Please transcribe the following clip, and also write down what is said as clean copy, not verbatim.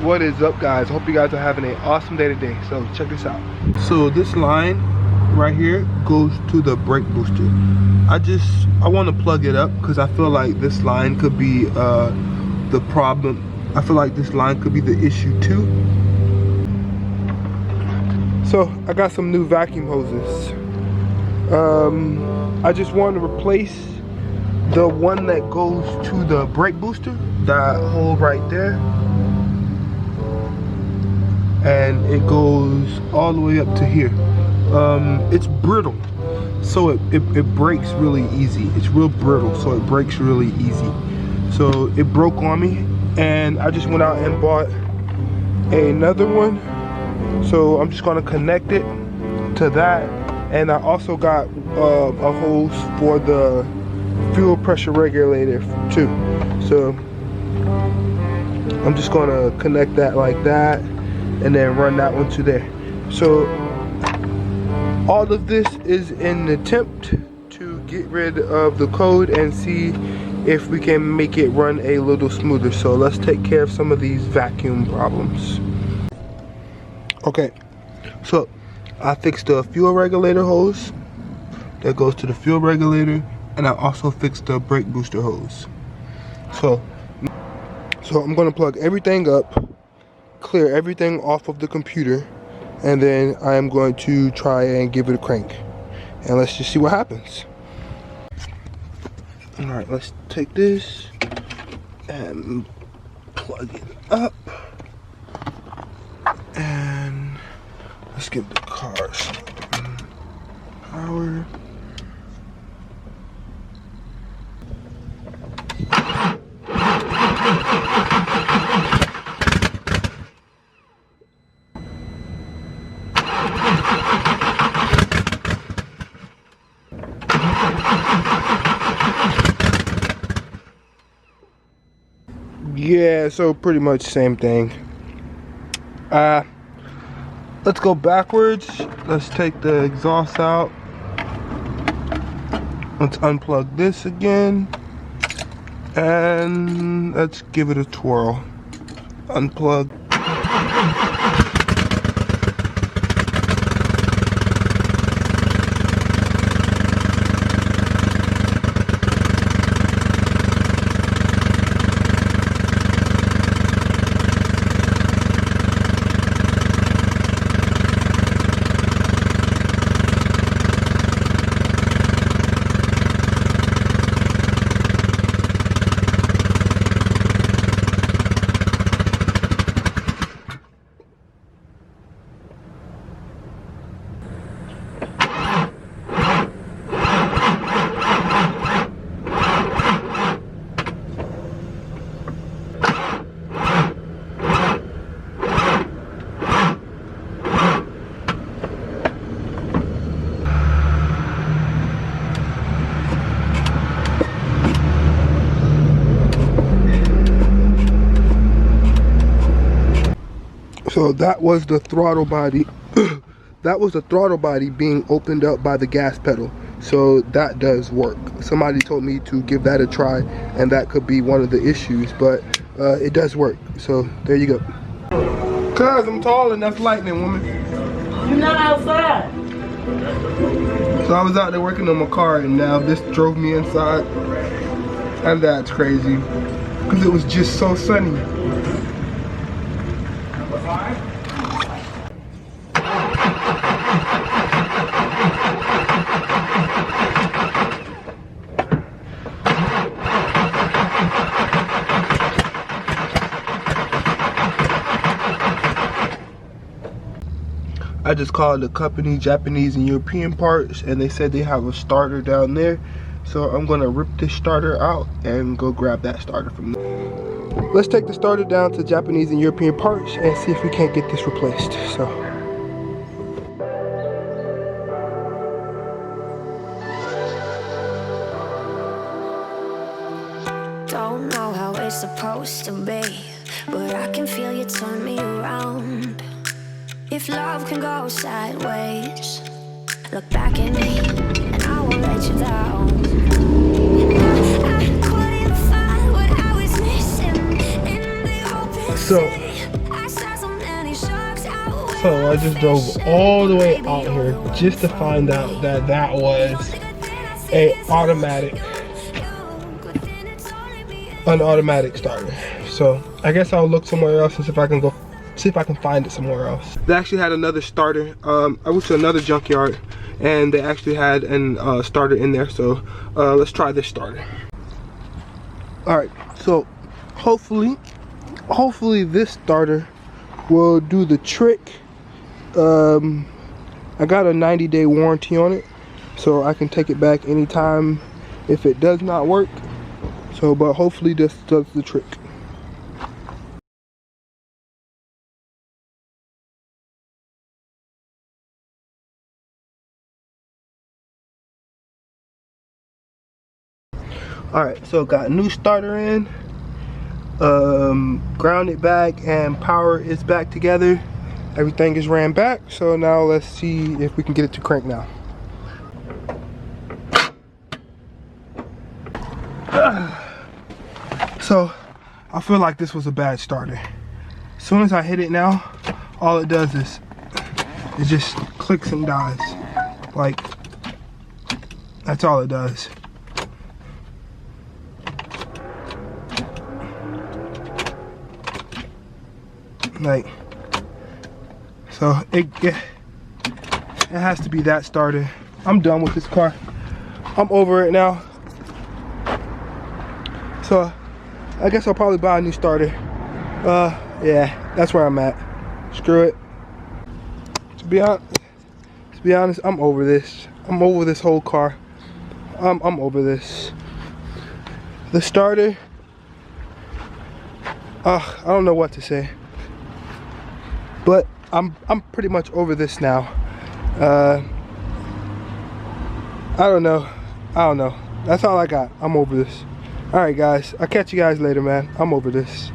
What is up, guys? Hope you guys are having an awesome day today. So check this out. So this line right here goes to the brake booster. I want to plug it up because I feel like this line could be the problem. I feel like this line could be the issue too. So I got some new vacuum hoses. I just want to replace the one that goes to the brake booster, that hole right there, and it goes all the way up to here. It's brittle, so it breaks really easy. It's real brittle, so it breaks really easy. So it broke on me, and I just went out and bought another one. So I'm just gonna connect it to that, and I also got a hose for the fuel pressure regulator too. So I'm just gonna connect that like that, and then run that one to there. So all of this is in an attempt to get rid of the code and see if we can make it run a little smoother. So let's take care of some of these vacuum problems. Okay, so I fixed the fuel regulator hose that goes to the fuel regulator, and I also fixed the brake booster hose. So I'm gonna plug everything up, clear everything off of the computer, and then I am going to try and give it a crank, and let's just see what happens. All right, let's take this and plug it up, and let's give the car some power. Yeah, so pretty much same thing. Let's go backwards. Let's take the exhaust out. Let's unplug this again, and let's give it a twirl. Unplug. So that was the throttle body. That was the throttle body being opened up by the gas pedal. So that does work. Somebody told me to give that a try, and that could be one of the issues, but it does work. So there you go. Cause I'm tall and that's lightning, woman. You're not outside. So I was out there working on my car, and now this drove me inside, and that's crazy, cause it was just so sunny. I just called the company Japanese and European Parts, and they said they have a starter down there. So I'm gonna rip this starter out and go grab that starter from them. Let's take the starter down to Japanese and European Parts and see if we can't get this replaced. So. Don't know how it's supposed to be, but I can feel you turn me around. If love can go sideways, look back at me and I won't let you down. I couldn't find what I was missing in the open sea. So I just drove all the way out here just to find out that that was an automatic starter. So I guess I'll look somewhere else and see if I can find it somewhere else. They actually had another starter. I went to another junkyard and they actually had an starter in there. So let's try this starter. All right, so hopefully this starter will do the trick. I got a 90-day warranty on it, so I can take it back anytime if it does not work. So, but hopefully this does the trick. Alright, so got a new starter in, grounded back, and power is back together. Everything is ran back, so now let's see if we can get it to crank now. So I feel like this was a bad starter. As soon as I hit it now, all it does is it just clicks and dies. Like, that's all it does. Like, so it has to be that starter. I'm done with this car. I'm over it now. So I guess I'll probably buy a new starter. Yeah, that's where I'm at. Screw it. To be honest, I'm over this. I'm over this whole car. I'm over this. The starter, I don't know what to say. But I'm pretty much over this now. I don't know. That's all I got. I'm over this. Alright guys, I'll catch you guys later, man. I'm over this.